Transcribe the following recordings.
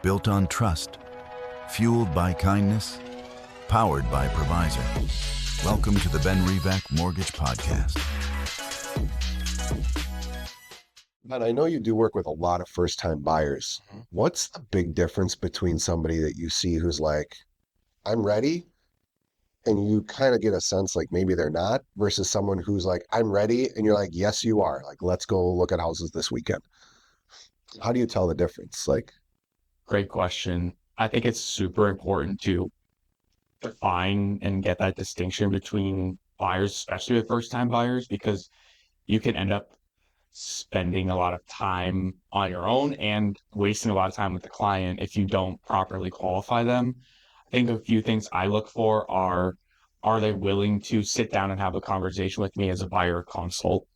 built on trust, fueled by kindness, powered by Provisor. Welcome to the Ben Revak Mortgage Podcast. Ben, I know you do work with a lot of first-time buyers. What's the big difference between somebody that you see who's like, I'm ready, and you kind of get a sense like maybe they're not, versus someone who's like, I'm ready, and you're like, yes, you are. Like, let's go look at houses this weekend. How do you tell the difference? Like, great question. I think it's super important to define and get that distinction between buyers, especially with first-time buyers, because you can end up spending a lot of time on your own and wasting a lot of time with the client if you don't properly qualify them. I think a few things I look for are they willing to sit down and have a conversation with me as a buyer consult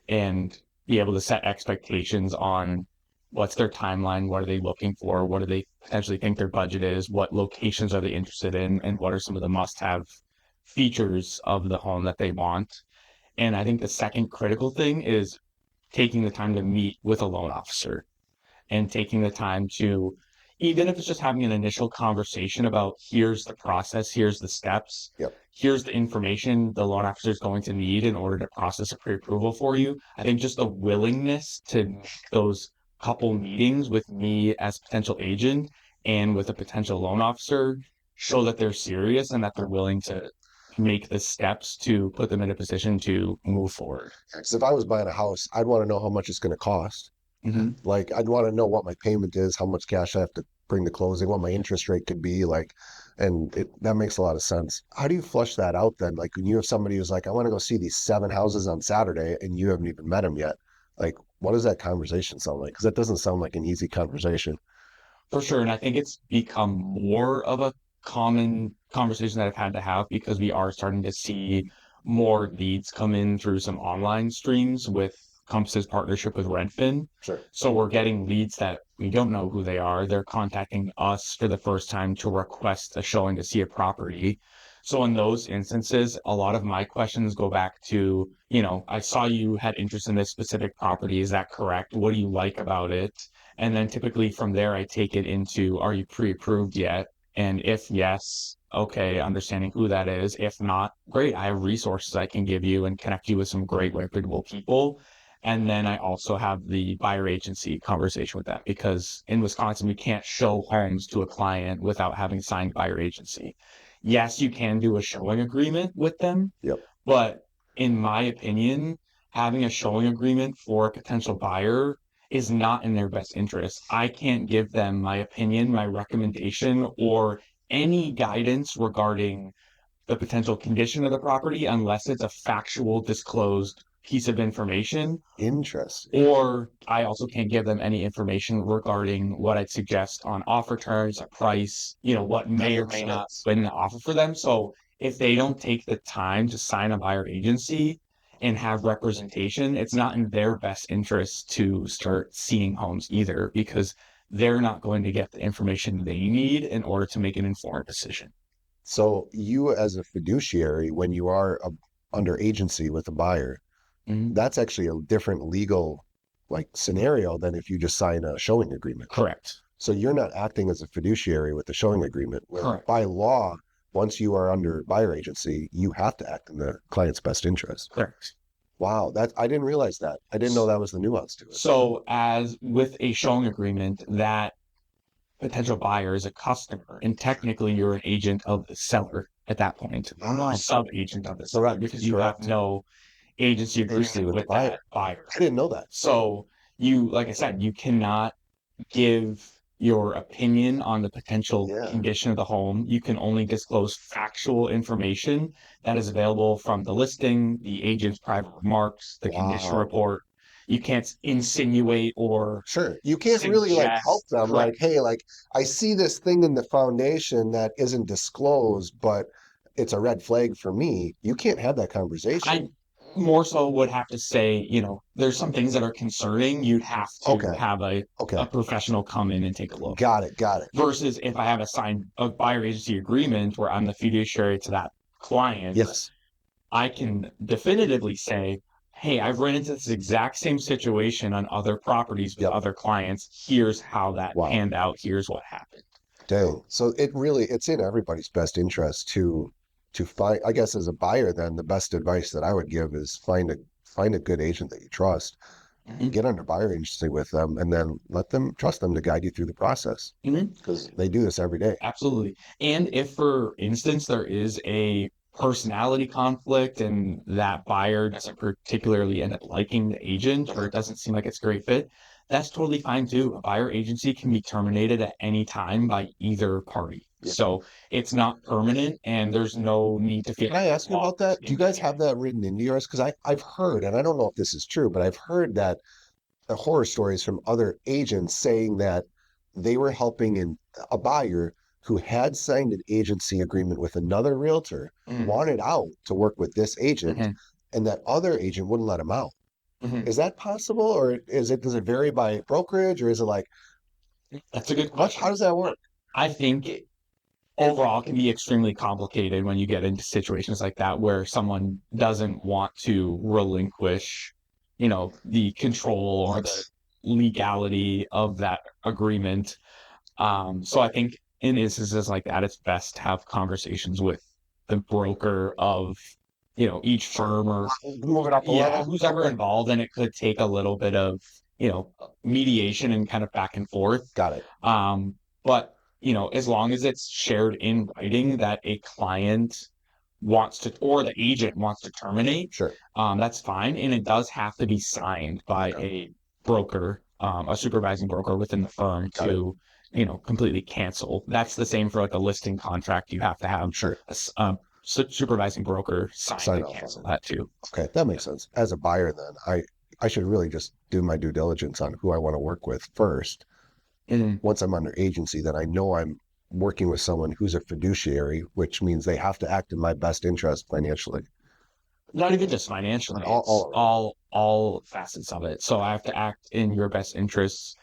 and be able to set expectations on what's their timeline, what are they looking for, what do they potentially think their budget is, what locations are they interested in, and what are some of the must-have features of the home that they want. And I think the second critical thing is taking the time to meet with a loan officer and taking the time to, even if it's just having an initial conversation about here's the process, here's the steps, here's the information the loan officer is going to need in order to process a pre-approval for you. I think just the willingness to make those couple meetings with me as potential agent and with a potential loan officer show that they're serious and that they're willing to make the steps to put them in a position to move forward. because if I was buying a house, I'd want to know how much it's going to cost. Like, I'd want to know what my payment is, how much cash I have to bring to closing, what my interest rate could be, like, and that makes a lot of sense. How do you flush that out then? Like, when you have somebody who's like, I want to go see these 7 houses on Saturday, and you haven't even met them yet. Like, what does that conversation sound like? Because that doesn't sound like an easy conversation. For sure. And I think it's become more of a common conversation that I've had to have because we are starting to see more leads come in through some online streams with Compass's partnership with Redfin. Sure. So we're getting leads that we don't know who they are. They're contacting us for the first time to request a showing to see a property. So in those instances, a lot of my questions go back to, I saw you had interest in this specific property. Is that correct? What do you like about it? And then typically from there, I take it into, are you pre-approved yet? And if yes, okay, understanding who that is. If not, great, I have resources I can give you and connect you with some great reputable people. And then I also have the buyer agency conversation with that because in Wisconsin, we can't show homes to a client without having signed buyer agency. Yes, you can do a showing agreement with them, but in my opinion, having a showing agreement for a potential buyer is not in their best interest. I can't give them my opinion, my recommendation, or any guidance regarding the potential condition of the property unless it's a factual disclosed piece of information. Interesting. Or I also can't give them any information regarding what I'd suggest on offer terms, a price, what may or may not win the offer for them. So if they don't take the time to sign a buyer agency and have representation, it's not in their best interest to start seeing homes either because they're not going to get the information they need in order to make an informed decision. So you as a fiduciary, when you are under agency with a buyer, that's actually a different legal scenario than if you just sign a showing agreement. Correct. So you're not acting as a fiduciary with the showing agreement. Correct. By law, once you are under buyer agency, you have to act in the client's best interest. Correct. Wow, I didn't realize that. I didn't know that was the nuance to it. So as with a showing agreement, that potential buyer is a customer, and technically you're an agent of the seller at that point, a sub-agent of the seller, because you have no agency agreement with that buyer. I didn't know that. So you, like I said, you cannot give your opinion on the potential condition of the home. You can only disclose factual information that is available from the listing, the agent's private remarks, the condition report. You can't insinuate or you can't really help them. Hey, I see this thing in the foundation that isn't disclosed, but it's a red flag for me. You can't have that conversation. I more so would have to say, there's some things that are concerning. You'd have to have a professional come in and take a look. Got it. Versus if I have a buyer agency agreement where I'm the fiduciary to that client, yes, I can definitively say, hey, I've run into this exact same situation on other properties with other clients. Here's how that panned out. Here's what happened. Dang. So it's in everybody's best interest to find, I guess as a buyer, then the best advice that I would give is find a good agent that you trust, get under buyer agency with them, and then trust them to guide you through the process. Because they do this every day. Absolutely. And if, for instance, there is a personality conflict and that buyer doesn't particularly end up liking the agent, or it doesn't seem like it's a great fit, that's totally fine too. A buyer agency can be terminated at any time by either party. So it's not permanent, and there's no need to feel. Can I ask you about that? Do you guys have that written into yours? Because I've heard, and I don't know if this is true, but I've heard that horror stories from other agents saying that they were helping a buyer who had signed an agency agreement with another realtor, wanted out to work with this agent, and that other agent wouldn't let him out. Is that possible, or does it vary by brokerage, or is it like? That's a good question. How does that work? I think overall it can be extremely complicated when you get into situations like that where someone doesn't want to relinquish, the control or the legality of that agreement. So I think in instances like that, it's best to have conversations with the broker of, each firm or who's ever involved. And it could take a little bit of, mediation and kind of back and forth. Got it. But, as long as it's shared in writing that a client wants to, or the agent wants to terminate, sure, that's fine. And it does have to be signed by a broker, a supervising broker within the firm to, completely cancel. That's the same for like a listing contract. You have to have a supervising broker sign to cancel that too. Okay, that makes sense. As a buyer, then I should really just do my due diligence on who I want to work with first. Once I'm under agency, then I know I'm working with someone who's a fiduciary, which means they have to act in my best interest financially. Not even just financially, all facets of it. So I have to act in your best interests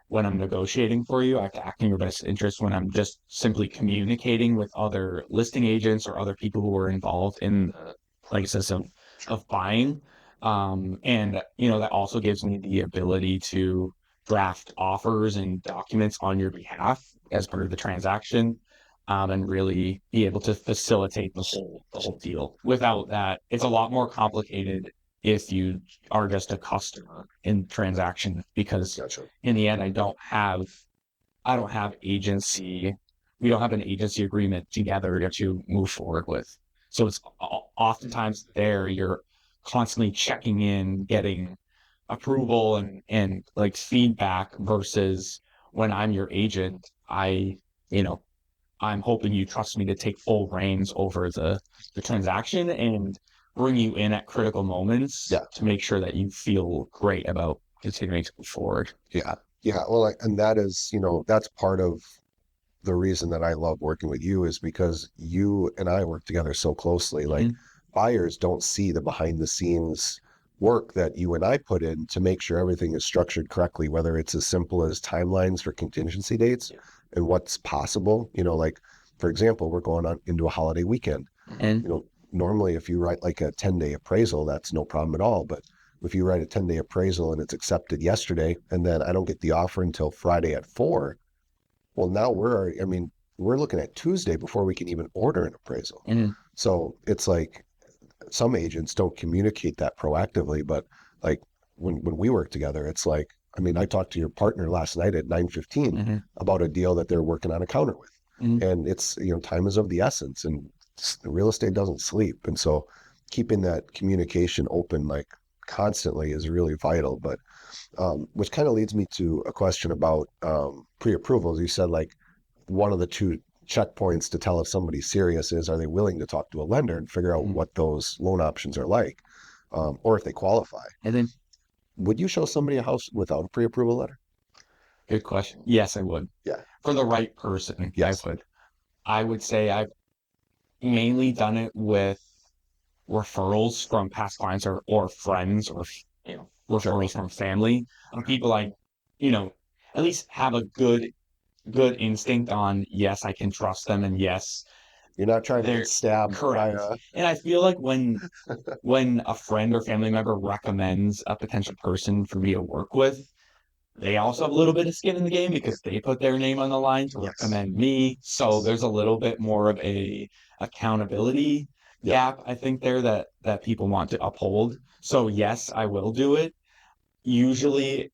when I'm negotiating for you. I have to act in your best interest when I'm just simply communicating with other listing agents or other people who are involved in the process of buying. And, that also gives me the ability to draft offers and documents on your behalf as part of the transaction, and really be able to facilitate the whole deal. Without that, it's a lot more complicated if you are just a customer in the transaction, because in the end, I don't have agency. We don't have an agency agreement together to move forward with. So it's oftentimes you're constantly checking in, getting approval and like feedback, versus when I'm your agent, I'm hoping you trust me to take full reins over the transaction and bring you in at critical moments to make sure that you feel great about continuing to move forward. Yeah. Well, and that is, that's part of the reason that I love working with you, is because you and I work together so closely. Like buyers don't see the behind the scenes work that you and I put in to make sure everything is structured correctly, whether it's as simple as timelines for contingency dates and what's possible. Like, for example, we're going on into a holiday weekend. And, normally if you write like a 10-day appraisal, that's no problem at all. But if you write a 10-day appraisal and it's accepted yesterday, and then I don't get the offer until Friday at 4, well, now we're looking at Tuesday before we can even order an appraisal. So it's like some agents don't communicate that proactively, but like when we work together, it's like, I talked to your partner last night at 9:15 about a deal that they're working on a counter with. And it's, time is of the essence, and real estate doesn't sleep. And so keeping that communication open, like constantly, is really vital. But which kind of leads me to a question about pre-approvals. You said like one of the two checkpoints to tell if somebody's serious is, are they willing to talk to a lender and figure out what those loan options are like, or if they qualify. And then, would you show somebody a house without a pre-approval letter? Good question. Yes, I would. Yeah. For the right person, yes. I would. I would say I've mainly done it with referrals from past clients or friends, or referrals from family, and people at least have a good instinct on, yes, I can trust them, and yes, You're not trying to get stabbed. Correct. And I feel like when a friend or family member recommends a potential person for me to work with, they also have a little bit of skin in the game because they put their name on the line to recommend me. So there's a little bit more of a accountability gap, I think, there that people want to uphold. So yes, I will do it. Usually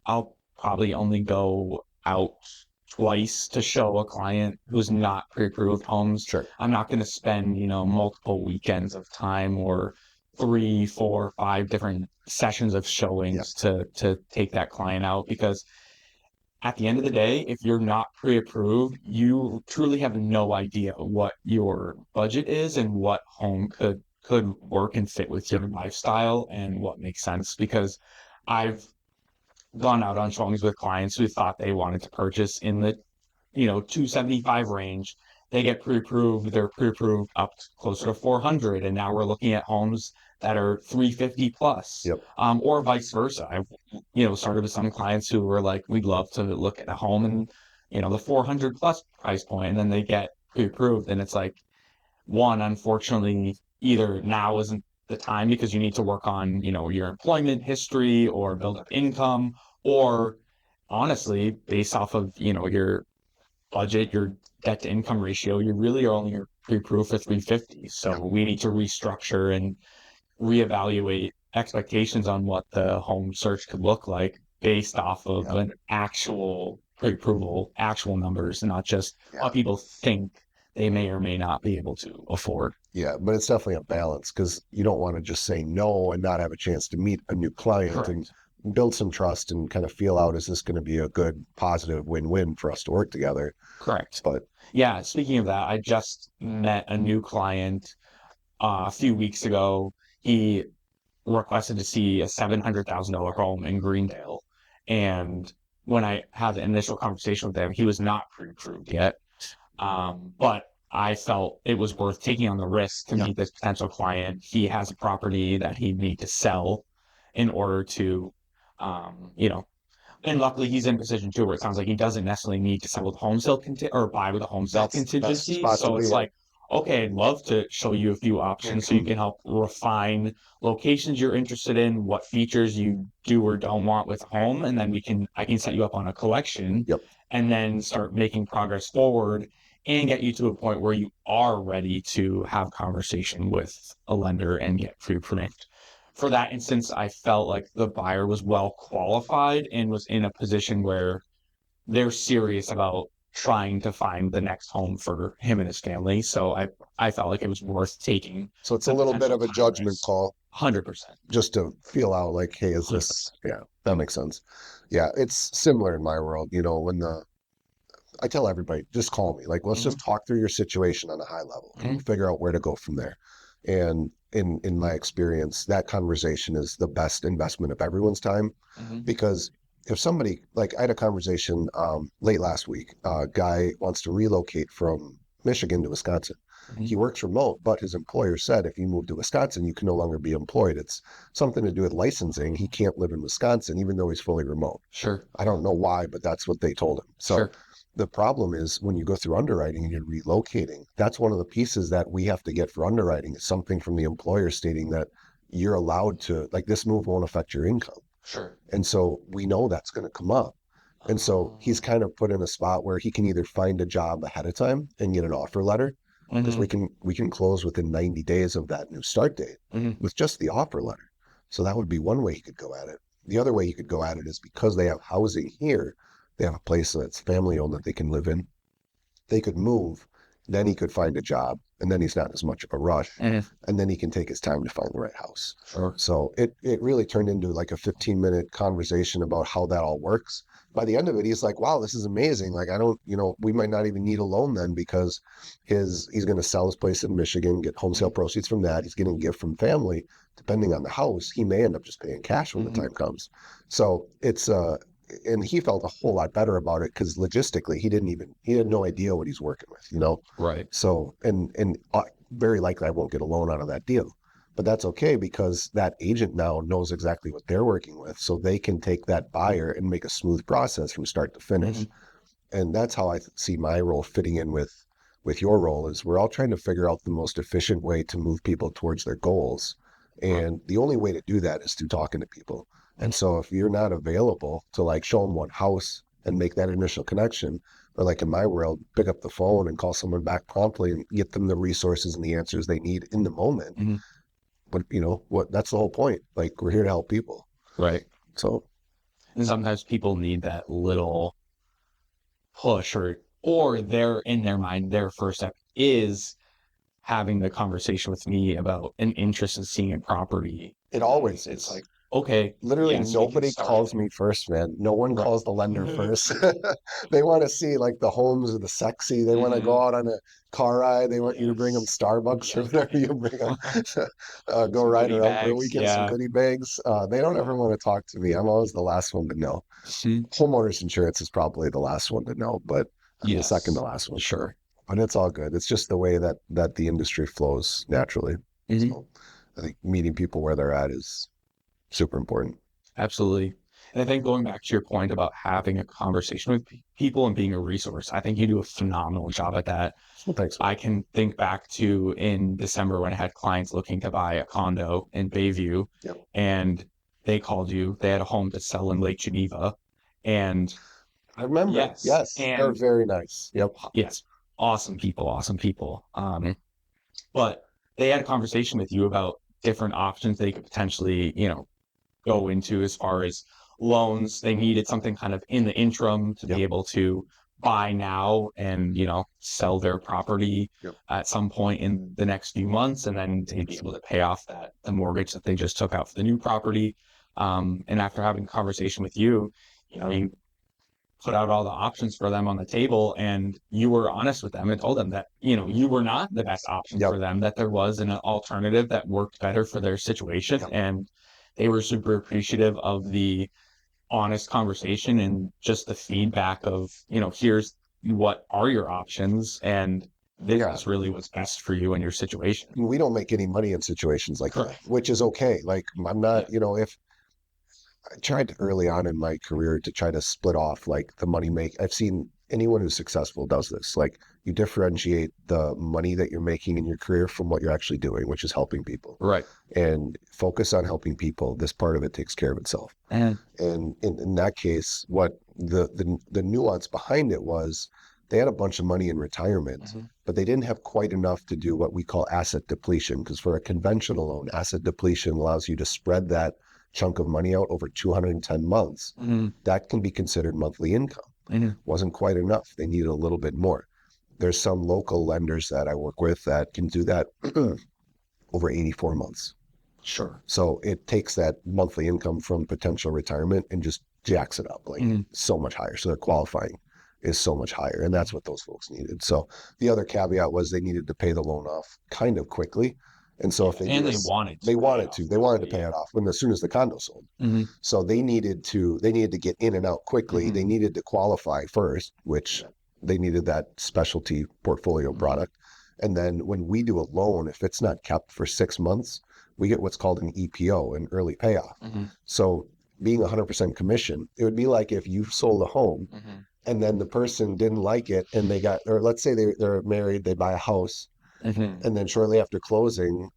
I'll probably only go out twice to show a client who's not pre-approved homes. Sure. I'm not going to spend, multiple weekends of time or 3, 4, 5 different sessions of showings to take that client out, because at the end of the day, if you're not pre-approved, you truly have no idea what your budget is and what home could work and fit with your lifestyle and what makes sense. Because I've gone out on showings with clients who thought they wanted to purchase in the 275 range. They get pre-approved, they're pre-approved up closer to 400, and now we're looking at homes that are 350 plus. Or vice versa. I've started with some clients who were like, we'd love to look at a home in the 400 plus price point, and then they get pre-approved, and it's like, one, unfortunately, either now isn't the time because you need to work on your employment history or build up income, or honestly, based off of your budget, your debt to income ratio, you really are only pre-approved for 350. So we need to restructure and reevaluate expectations on what the home search could look like based off of an actual pre-approval, actual numbers, not just what people think they may or may not be able to afford. Yeah, but it's definitely a balance, because you don't want to just say no and not have a chance to meet a new client and build some trust and kind of feel out, is this going to be a good, positive win-win for us to work together? Correct. But yeah, speaking of that, I just met a new client a few weeks ago. He requested to see a $700,000 home in Greendale. And when I had the initial conversation with him, he was not pre-approved yet. But I felt it was worth taking on the risk to meet this potential client. He has a property that he'd need to sell in order to, and luckily he's in a position too where it sounds like he doesn't necessarily need to sell with home sale or buy with a home sale contingency. So it's like, okay, I'd love to show you a few options so you can help refine locations you're interested in, what features you do or don't want with home, and then I can set you up on a collection and then start making progress forward and get you to a point where you are ready to have conversation with a lender and get pre-approved. For that instance, I felt like the buyer was well qualified and was in a position where they're serious about trying to find the next home for him and his family. So I felt like it was worth taking. So it's a little bit of a judgment call. 100%. Just to feel out like, hey, is this, that makes sense. Yeah, it's similar in my world. I tell everybody, just call me. Like, let's just talk through your situation on a high level and figure out where to go from there. And in my experience, that conversation is the best investment of everyone's time, because if somebody, like I had a conversation late last week, a guy wants to relocate from Michigan to Wisconsin. He works remote, but his employer said, if you move to Wisconsin, you can no longer be employed. It's something to do with licensing. He can't live in Wisconsin, even though he's fully remote. Sure. I don't know why, but that's what they told him. So the problem is when you go through underwriting and you're relocating, that's one of the pieces that we have to get for underwriting, is something from the employer stating that you're allowed to, like, this move won't affect your income. Sure. And so we know that's going to come up. And so he's kind of put in a spot where he can either find a job ahead of time and get an offer letter, because we can close within 90 days of that new start date with just the offer letter. So that would be one way he could go at it. The other way he could go at it is, because they have housing here, they have a place that's family owned that they can live in. They could move, then he could find a job, and then he's not as much of a rush, and then he can take his time to find the right house. Sure. So it really turned into like a 15-minute conversation about how that all works. By the end of it, he's like, wow, this is amazing. Like, I don't, we might not even need a loan then, because he's going to sell his place in Michigan, get home sale proceeds from that. He's getting a gift from family. Depending on the house, he may end up just paying cash when the time comes. So it's, and he felt a whole lot better about it, because logistically he had no idea what he's working with, Right. So, and very likely I won't get a loan out of that deal, but that's okay, because that agent now knows exactly what they're working with. So they can take that buyer and make a smooth process from start to finish. And that's how I see my role fitting in with with your role is we're all trying to figure out the most efficient way to move people towards their goals. And the only way to do that is through talking to people. And so if you're not available to like show them one house and make that initial connection, or like in my world, pick up the phone and call someone back promptly and get them the resources and the answers they need in the moment. Mm-hmm. But that's the whole point. Like, we're here to help people. Right. So, and sometimes people need that little push, or they're in their mind, their first step is having the conversation with me about an interest in seeing a property. It always It's is. like, okay, literally yes, nobody calls me first, man. No one calls the lender first. They want to see like the homes or the sexy. They want to go out on a car ride. They want you to bring them Starbucks or whatever you bring them. Go ride around for a weekend, some goodie bags. They don't ever want to talk to me. I'm always the last one to know. Homeowners insurance is probably the last one to know, but I'm the second to last one. Sure. But it's all good. It's just the way that the industry flows naturally. Mm-hmm. So I think meeting people where they're at is super important. Absolutely. And I think going back to your point about having a conversation with people and being a resource, I think you do a phenomenal job at that. Well, thanks. I can think back to in December when I had clients looking to buy a condo in Bayview, and they called you. They had a home to sell in Lake Geneva. And I remember. Yes. And they're very nice. Yep. Yes. Awesome people. But they had a conversation with you about different options they could potentially, go into as far as loans. They needed something kind of in the interim to be able to buy now and, sell their property at some point in the next few months, and then to be able to pay off the mortgage that they just took out for the new property. And after having a conversation with you, you put out all the options for them on the table, and you were honest with them and told them that, you were not the best option for them, that there was an alternative that worked better for their situation. And they were super appreciative of the honest conversation and just the feedback of, here's what are your options, and this really what's best for you and your situation. We don't make any money in situations like that, which is okay. Like, I'm not, if I tried early on in my career to try to split off like the money I've seen anyone who's successful does this. Like, you differentiate the money that you're making in your career from what you're actually doing, which is helping people. Right. And focus on helping people. This part of it takes care of itself. And in that case, what the nuance behind it was, they had a bunch of money in retirement, but they didn't have quite enough to do what we call asset depletion. Because for a conventional loan, asset depletion allows you to spread that chunk of money out over 210 months. That can be considered monthly income. Wasn't quite enough. They needed a little bit more. There's some local lenders that I work with that can do that over 84 months. Sure. So it takes that monthly income from potential retirement and just jacks it up like so much higher. So their qualifying is so much higher. And that's what those folks needed. So the other caveat was they needed to pay the loan off kind of quickly. And so if they wanted to pay it off as soon as the condo sold. So they needed to get in and out quickly. They needed to qualify first, which they needed that specialty portfolio product. And then when we do a loan, if it's not kept for 6 months, we get what's called an EPO, an early payoff. So being 100% commission, it would be like if you sold a home and then the person didn't like it and or let's say they're married, they buy a house. And then shortly after closing,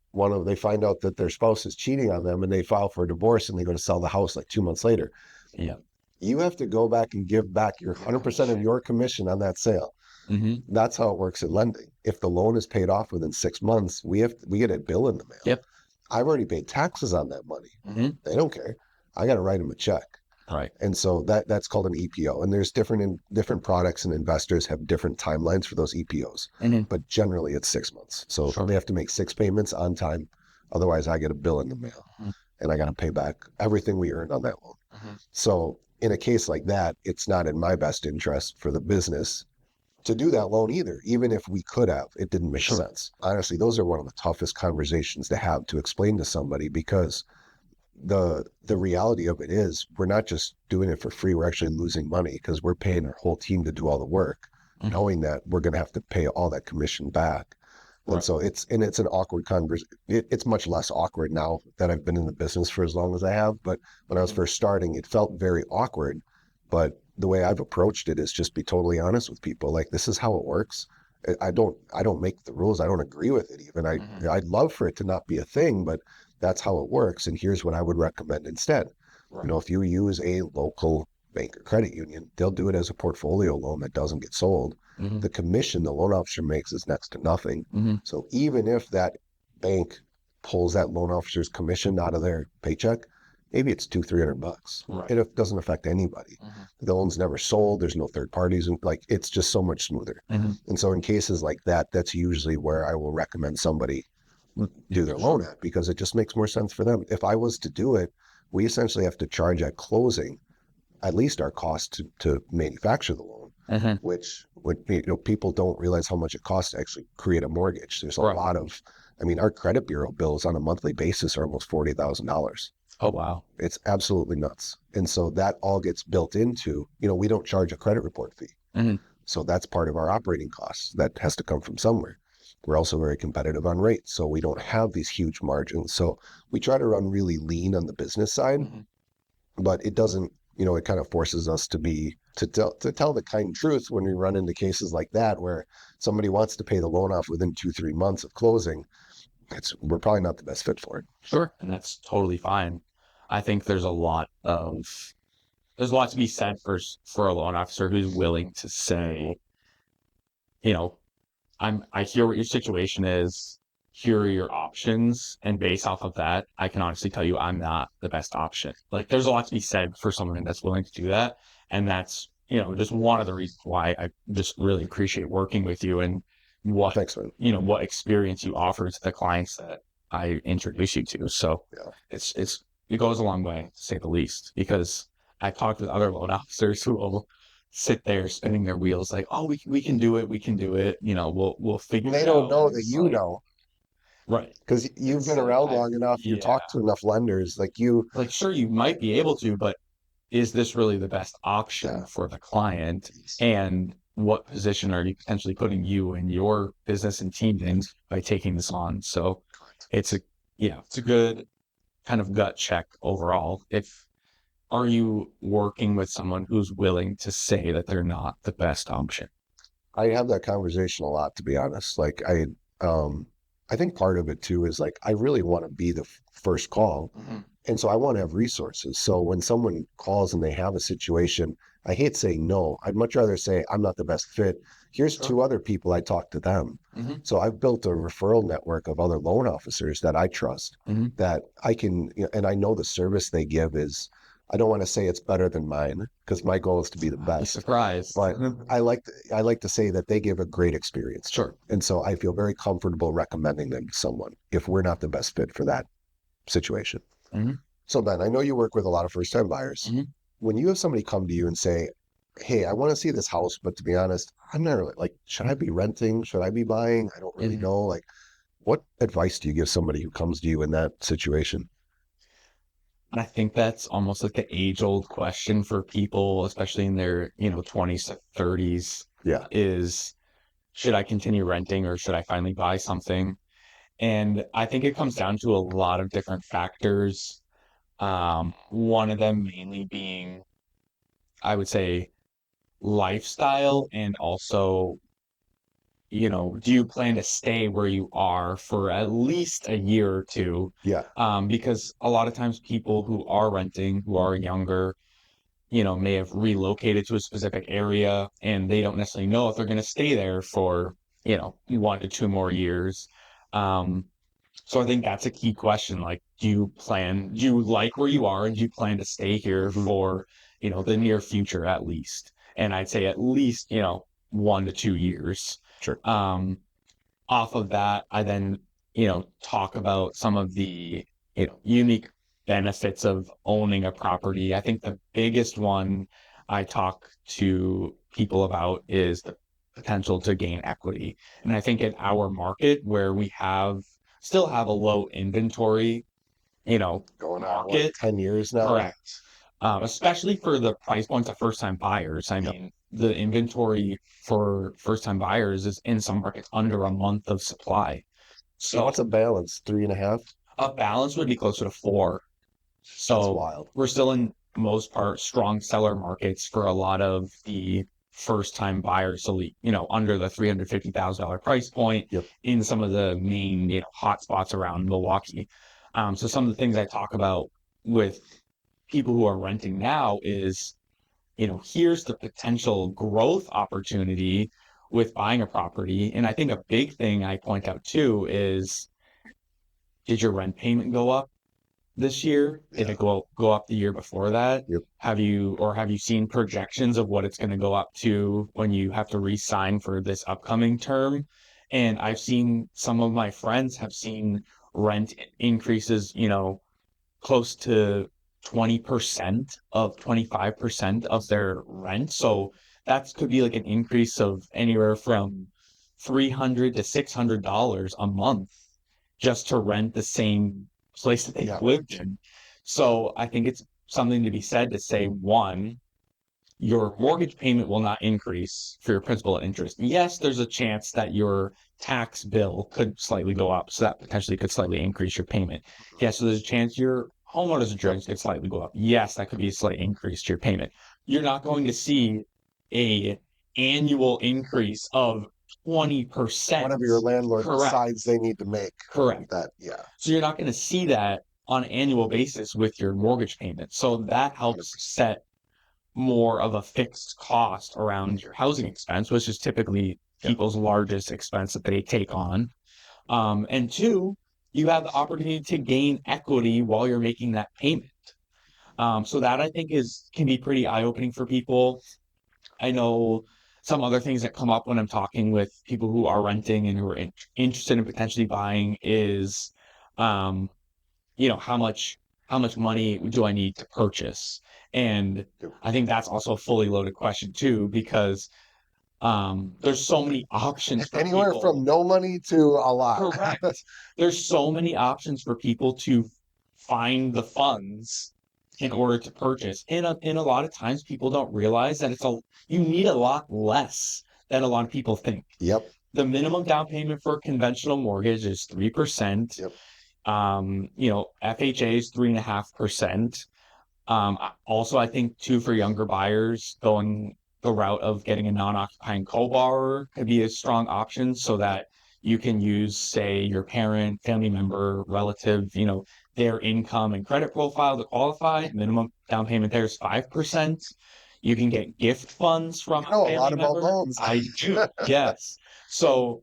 they find out that their spouse is cheating on them and they file for a divorce and they go to sell the house like 2 months later. You have to go back and give back your 100% of your commission on that sale. That's how it works in lending. If the loan is paid off within 6 months, we get a bill in the mail. I've already paid taxes on that money. They don't care. I got to write them a check. Right. And so that's called an EPO. And there's different products, and investors have different timelines for those EPOs. But generally it's 6 months. So they have to make 6 payments on time. Otherwise I get a bill in the mail and I got to pay back everything we earned on that loan. So in a case like that, it's not in my best interest for the business to do that loan either. Even if we could have, it didn't make sense. Honestly, those are one of the toughest conversations to have to explain to somebody, because the reality of it is we're not just doing it for free. We're actually losing money because we're paying our whole team to do all the work, knowing that we're going to have to pay all that commission back. And so it's an awkward conversation. It's much less awkward now that I've been in the business for as long as I have. But when I was first starting, it felt very awkward. But the way I've approached it is just be totally honest with people. Like, this is how it works. I don't make the rules. I don't agree with it even. I'd love for it to not be a thing, but that's how it works. And here's what I would recommend instead. Right. If you use a local bank or credit union, they'll do it as a portfolio loan that doesn't get sold. The commission the loan officer makes is next to nothing. So even if that bank pulls that loan officer's commission out of their paycheck, maybe it's $200-300. Right. It doesn't affect anybody. The loan's never sold. There's no third parties, and like it's just so much smoother. And so in cases like that, that's usually where I will recommend somebody do their loan at, because it just makes more sense for them. If I was to do it, we essentially have to charge at closing at least our cost to manufacture the loan, which people don't realize how much it costs to actually create a mortgage. There's a lot of, our credit bureau bills on a monthly basis are almost $40,000. Oh, wow. It's absolutely nuts. And so that all gets built into, we don't charge a credit report fee. So that's part of our operating costs that has to come from somewhere. We're also very competitive on rates, so we don't have these huge margins. So we try to run really lean on the business side, but it doesn't, it kind of forces us to tell the kind truth when we run into cases like that, where somebody wants to pay the loan off within 2-3 months of closing. We're probably not the best fit for it. Sure. And that's totally fine. I think there's a lot to be said for a loan officer who's willing to say, I hear what your situation is, here are your options, and based off of that, I can honestly tell you I'm not the best option. Like, there's a lot to be said for someone that's willing to do that. And that's, just one of the reasons why I just really appreciate working with you, and what, Thanks, man. What experience you offer to the clients that I introduce you to. So it goes a long way, to say the least, because I talked with other loan officers who will sit there spinning their wheels like, oh, we can do it. We'll figure it out. They don't know that you know. Right. Because you've been around long enough, you talk to enough lenders, sure, you might be able to, but is this really the best option for the client? And what position are you potentially putting you and your business and team in by taking this on? So it's a good kind of gut check overall. Are you working with someone who's willing to say that they're not the best option? I have that conversation a lot, to be honest. I think part of it too is I really want to be the first call. And so I want to have resources. So when someone calls and they have a situation, I hate saying no. I'd much rather say I'm not the best fit. Here's 2 other people, I talk to them. So I've built a referral network of other loan officers that I trust, that I can, and I know the service they give is, I don't want to say it's better than mine, because my goal is to be the best. Surprise. But I like to say that they give a great experience. Sure. And so I feel very comfortable recommending them to someone if we're not the best fit for that situation. So Ben, I know you work with a lot of first-time buyers. When you have somebody come to you and say, hey, I want to see this house, but to be honest, I'm not really should I be renting? Should I be buying? I don't really know. What advice do you give somebody who comes to you in that situation? I think that's almost like the age-old question for people, especially in their 20s to 30s. Yeah. Is, should I continue renting or should I finally buy something? And I think it comes down to a lot of different factors. One of them mainly being, I would say, lifestyle, and also, do you plan to stay where you are for at least a year or 2? Yeah. Because a lot of times people who are renting, who are younger, may have relocated to a specific area, and they don't necessarily know if they're going to stay there for, 1 to 2 more years. So I think that's a key question. Do you like where you are, and do you plan to stay here for, the near future at least? And I'd say at least, 1 to 2 years. Sure. Off of that, I then, talk about some of the, unique benefits of owning a property. I think the biggest one I talk to people about is the potential to gain equity. And I think in our market, where we still have a low inventory, going on market, 10 years now. Correct. Especially for the price points of first-time buyers. I mean, the inventory for first-time buyers is in some markets under a month of supply. So what's a balance? 3.5? A balance would be closer to 4. So that's wild. We're still in most part strong seller markets for a lot of the first-time buyers, so under the $350,000 price point in some of the main hot spots around Milwaukee. So some of the things I talk about with people who are renting now is, here's the potential growth opportunity with buying a property. And I think a big thing I point out too is, did your rent payment go up this year? Did it go up the year before that? Have you seen projections of what it's going to go up to when you have to re-sign for this upcoming term? And I've seen some of my friends have seen rent increases, close to 20% of 25% of their rent. So that could be like an increase of anywhere from $300 to $600 a month just to rent the same place that they've lived in. So I think it's something to be said to say, one, your mortgage payment will not increase for your principal and interest. Yes, there's a chance that your tax bill could slightly go up, so that potentially could slightly increase your payment. Yes, so there's a chance your homeowner's insurance could slightly go up. Yes, that could be a slight increase to your payment. You're not going to see a annual increase of 20%. Whatever your landlord decides they need to make. Correct. That, So you're not going to see that on an annual basis with your mortgage payment. So that helps set more of a fixed cost around your housing expense, which is typically people's largest expense that they take on. And two, you have the opportunity to gain equity while you're making that payment. So that I think can be pretty eye-opening for people. I know some other things that come up when I'm talking with people who are renting and who are interested in potentially buying is, how much money do I need to purchase? And I think that's also a fully loaded question too, because there's so many options for anywhere people. From no money to a lot. Correct. There's so many options for people to find the funds in order to purchase. And a lot of times people don't realize that you need a lot less than a lot of people think. The minimum down payment for a conventional mortgage is 3%. FHA is 3.5%. Also, I think too, for younger buyers, going the route of getting a non-occupying co-borrower could be a strong option, so that you can use, say, your parent, family member, relative, their income and credit profile to qualify. Minimum down payment there is 5%. You can get gift funds from a family a lot member. About loans. I do. Yes. So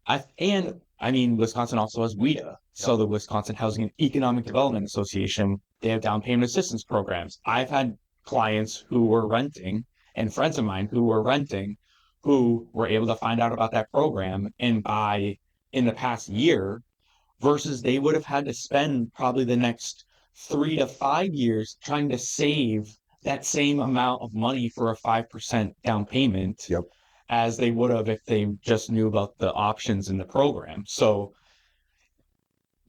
Wisconsin also has WIDA. So the Wisconsin Housing and Economic Development Association, they have down payment assistance programs. I've had clients who were renting and friends of mine who were renting who were able to find out about that program and buy in the past year, versus they would have had to spend probably the next 3 to 5 years trying to save that same amount of money for a 5% down payment as they would have if they just knew about the options in the program. So,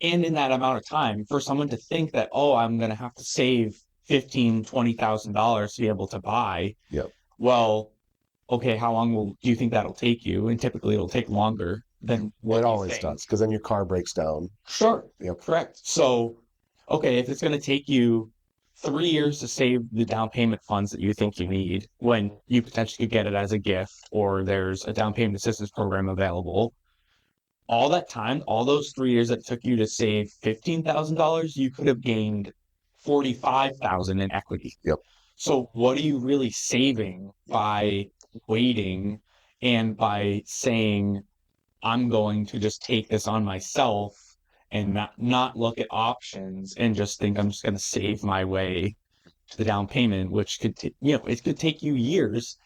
and in that amount of time, for someone to think that, I'm going to have to save $15,000, $20,000 to be able to buy. Well, okay, how long do you think that'll take you? And typically it'll take longer than what it always does, because then your car breaks down. Sure. Correct. So, okay, if it's going to take you 3 years to save the down payment funds that you think you need, when you potentially could get it as a gift, or there's a down payment assistance program available, all that time, all those 3 years that it took you to save $15,000, you could have gained $45,000 in equity. So what are you really saving by waiting and by saying, I'm going to just take this on myself and not look at options and just think I'm just going to save my way to the down payment, which could, it could take you years.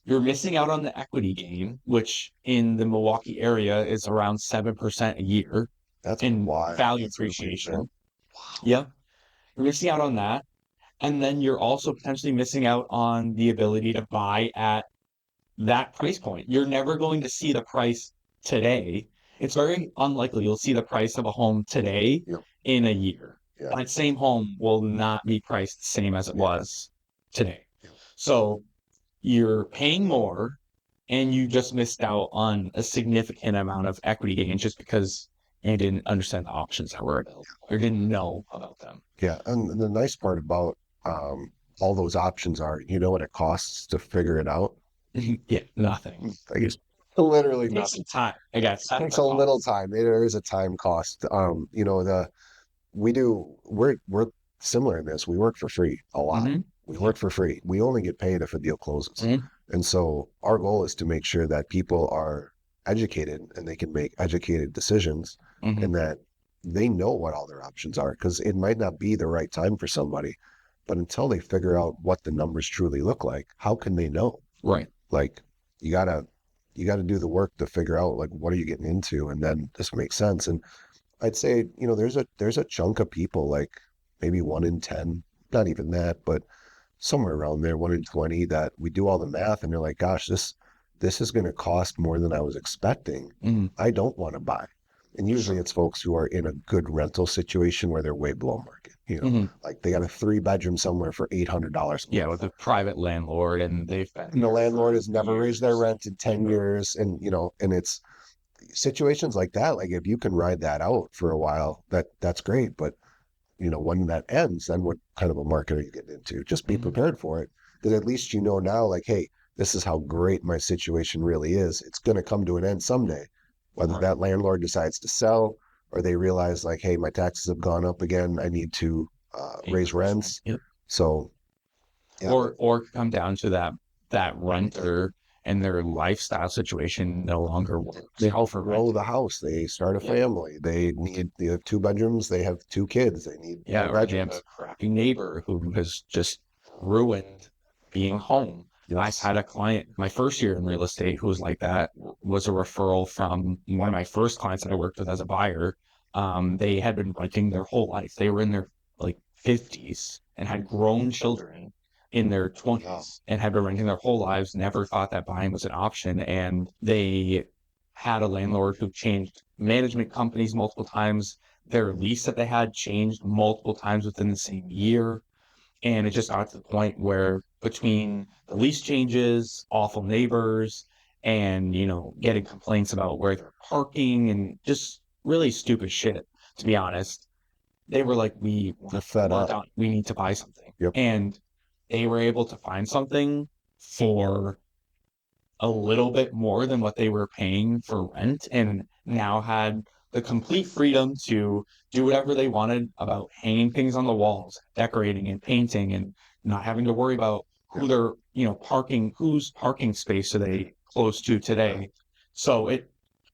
You're missing out on the equity gain, which in the Milwaukee area is around 7% a year. That's in wild. Value appreciation. You're missing out on that. And then you're also potentially missing out on the ability to buy at that price point. You're never going to see the price today. It's very unlikely you'll see the price of a home today in a year. That same home will not be priced the same as it was today. So you're paying more, and you just missed out on a significant amount of equity gain just because you didn't understand the options that were available or didn't know about them. And the nice part about all those options are, what it costs to figure it out. Yeah, nothing. Like it's literally It takes nothing. some time. I guess It takes a little time. There is a time cost. We're similar in this. We work for free a lot. Mm-hmm. We work for free. We only get paid if a deal closes. Mm-hmm. And so our goal is to make sure that people are educated and they can make educated decisions Mm-hmm. and that they know what all their options are, because it might not be the right time for somebody, but until they figure out what the numbers truly look like, how can they know? Right. Like you gotta do the work to figure out like what are you getting into, and then this makes sense. And I'd say, there's a chunk of people, like maybe 1 in 10, not even that, but somewhere around there, 1 in 20, that we do all the math and they're like, gosh, this is going to cost more than I was expecting. Mm-hmm. I don't want to buy. And usually it's folks who are in a good rental situation where they're way below market. Mm-hmm. Like they got a 3-bedroom somewhere for $800. Yeah, with a private landlord, and And the landlord has never raised their rent in 10 years. And, and it's situations like that. Like if you can ride that out for a while, that's great. But, when that ends, then what kind of a market are you getting into? Just be prepared for it. Because at least now, like, hey, this is how great my situation really is. It's going to come to an end someday. Whether that landlord decides to sell or they realize like, hey, my taxes have gone up again. I need to raise rents. Yep. So, yeah. Or come down to that renter and their lifestyle situation no longer works. They grow the house. They start a family. They have 2 bedrooms. They have 2 kids. They need or they have a crappy neighbor who has just ruined being home. Yes. I had a client my first year in real estate who was like that. Was a referral from one of my first clients that I worked with as a buyer. They had been renting their whole life. They were in their like 50s and had grown children in their 20s and had been renting their whole lives, never thought that buying was an option. And they had a landlord who changed management companies multiple times. Their lease that they had changed multiple times within the same year. And it just got to the point where between the lease changes, awful neighbors, and, getting complaints about where they're parking and just really stupid shit, to be honest, they were like, we need to buy something. Yep. And they were able to find something for a little bit more than what they were paying for rent, and now had the complete freedom to do whatever they wanted about hanging things on the walls, decorating and painting, and not having to worry about who they're, whose parking space are they close to today. So it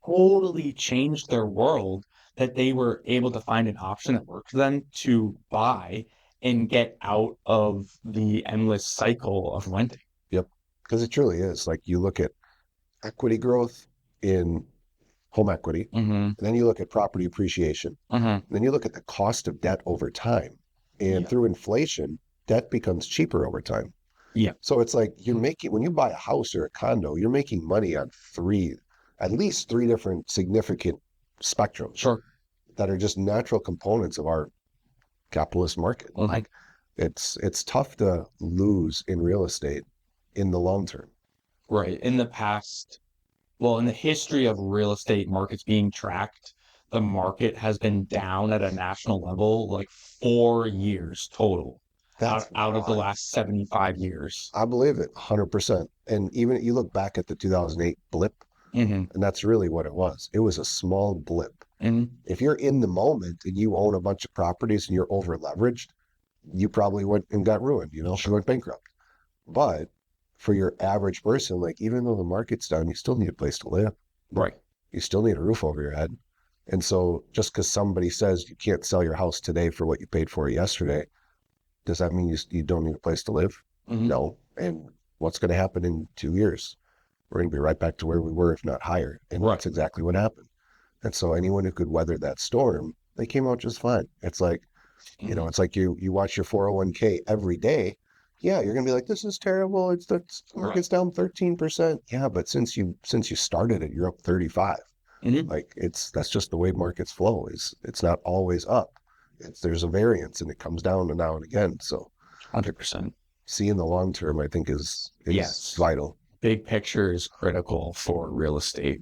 totally changed their world that they were able to find an option that worked for them to buy and get out of the endless cycle of renting. Yep. Because it truly is. Like you look at equity growth in home equity, and then you look at property appreciation, and then you look at the cost of debt over time. And through inflation, debt becomes cheaper over time. Yeah. So it's like when you buy a house or a condo, you're making money on at least three different significant spectrums. Sure. That are just natural components of our capitalist market. Mm-hmm. Like it's tough to lose in real estate in the long term. Right. In the history of real estate markets being tracked, the market has been down at a national level like 4 years total. Out of the last 75 years. I believe it 100%. And even you look back at the 2008 blip, and that's really what it was. It was a small blip. If you're in the moment and you own a bunch of properties and you're over leveraged, you probably went and got ruined, you went bankrupt. But for your average person, like even though the market's down, you still need a place to live. Right. You still need a roof over your head. And so just because somebody says you can't sell your house today for what you paid for it yesterday, does that mean you don't need a place to live? No. And what's going to happen in 2 years? We're going to be right back to where we were, if not higher. And that's exactly what happened. And so anyone who could weather that storm, they came out just fine. It's like, it's like you watch your 401k every day. Yeah, you're going to be like, this is terrible. It's the market's down 13%. Yeah, but since you started it, you're up 35. Like that's just the way markets flow. It's not always up. There's a variance and it comes down now and again. So 100%. Seeing the long term, I think is vital. Big picture is critical for real estate.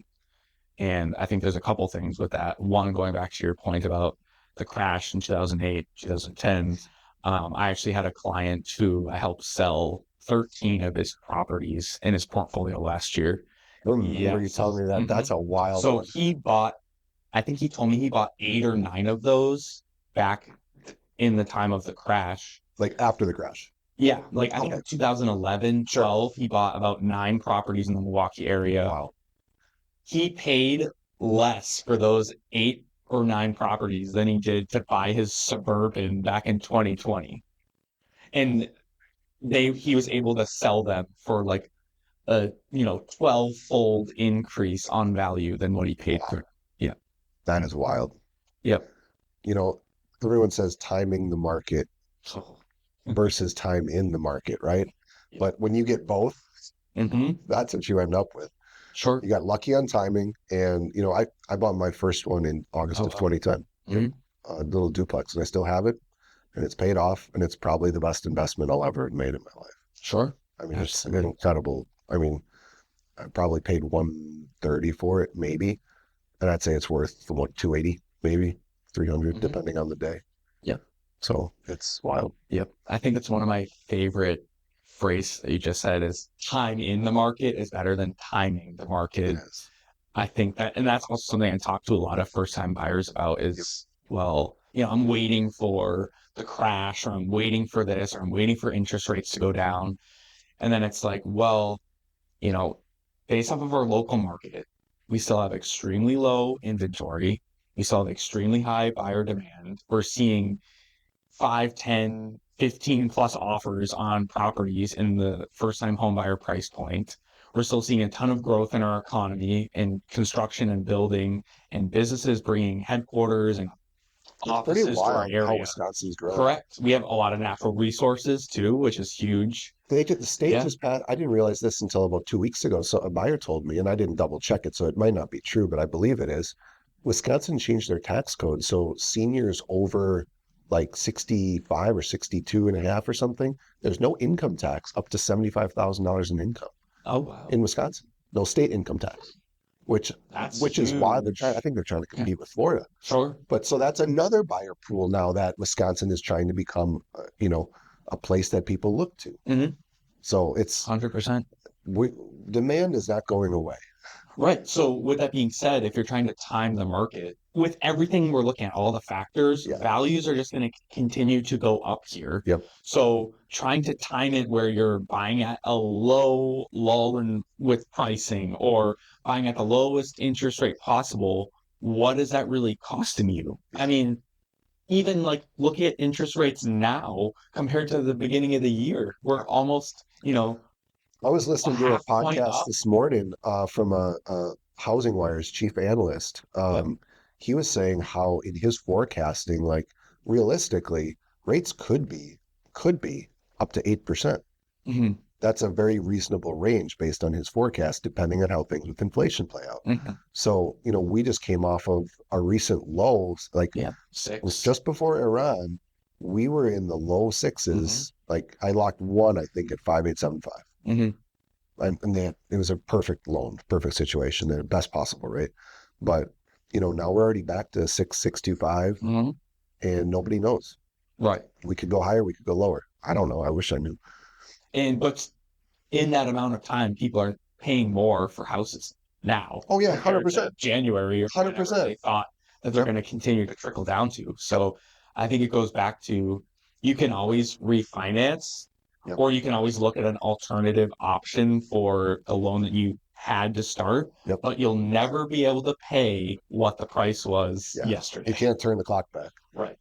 And I think there's a couple things with that. One, going back to your point about the crash in 2008, 2010, I actually had a client who I helped sell 13 of his properties in his portfolio last year. I remember you telling me that. That's a wild So one. he bought, I think he told me he bought 8 or 9 of those back in the time of the crash. Like after the crash. Yeah, like I think in 2011, 12, he bought about 9 properties in the Milwaukee area. Wow. He paid less for those 8 or 9 properties than he did to buy his Suburban back in 2020. And he was able to sell them for like a 12-fold increase on value than what he paid for. Yeah. That is wild. Yep. Everyone says timing the market versus time in the market, right? Yep. But when you get both, that's what you end up with. Sure. You got lucky on timing, and I bought my first one in August of 2010, a little duplex, and I still have it, and it's paid off, and it's probably the best investment I'll ever have made in my life. Sure. I mean, it's incredible. I mean, I probably paid $130 for it, maybe, and I'd say it's worth $280, maybe $300, depending on the day. Yeah. So it's wild. Yep. I think it's one of my favorite phrase that you just said is time in the market is better than timing the market. Yes. I think that, and that's also something I talk to a lot of first-time buyers about is, I'm waiting for the crash, or I'm waiting for this, or I'm waiting for interest rates to go down. And then it's like, based off of our local market, we still have extremely low inventory. We still have extremely high buyer demand. We're seeing 5, 10, 15 plus offers on properties in the first-time home buyer price point. We're still seeing a ton of growth in our economy and construction and building and businesses bringing headquarters and offices to our area. How Wisconsin's growing. Correct. We have a lot of natural resources too, which is huge. The state just passed. I didn't realize this until about 2 weeks ago. So a buyer told me, and I didn't double check it, so it might not be true, but I believe it is. Wisconsin changed their tax code, so seniors over like 65 or 62 and a half or something, there's no income tax up to $75,000 in income. Oh, wow. In Wisconsin, no state income tax, which is why I think they're trying to compete with Florida. Sure. But so that's another buyer pool now that Wisconsin is trying to become, a place that people look to. So it's 100%. Demand is not going away. Right. So with that being said, if you're trying to time the market, with everything we're looking at, all the factors, values are just going to continue to go up here. Yep. So trying to time it where you're buying at a low lull with pricing or buying at the lowest interest rate possible, what is that really costing you? I mean, even like look at interest rates now compared to the beginning of the year. We're almost, I was listening to a podcast this morning from a Housing Wire's chief analyst. He was saying how in his forecasting, like realistically, rates could be up to 8%. That's a very reasonable range based on his forecast, depending on how things with inflation play out. So, we just came off of our recent lows, like 6. Just before Iran, we were in the low 6s. Like I locked one, I think, at 5.875. And it was a perfect loan, perfect situation, the best possible rate. But, now we're already back to 6.625 and nobody knows. Right. We could go higher, we could go lower. I don't know. I wish I knew. But in that amount of time, people are paying more for houses now. Oh yeah, 100%. January or 100%. They thought that they're going to continue to trickle down to. So I think it goes back to you can always refinance, or you can always look at an alternative option for the loan that you had to start, but you'll never be able to pay what the price was yesterday. You can't turn the clock back. Right.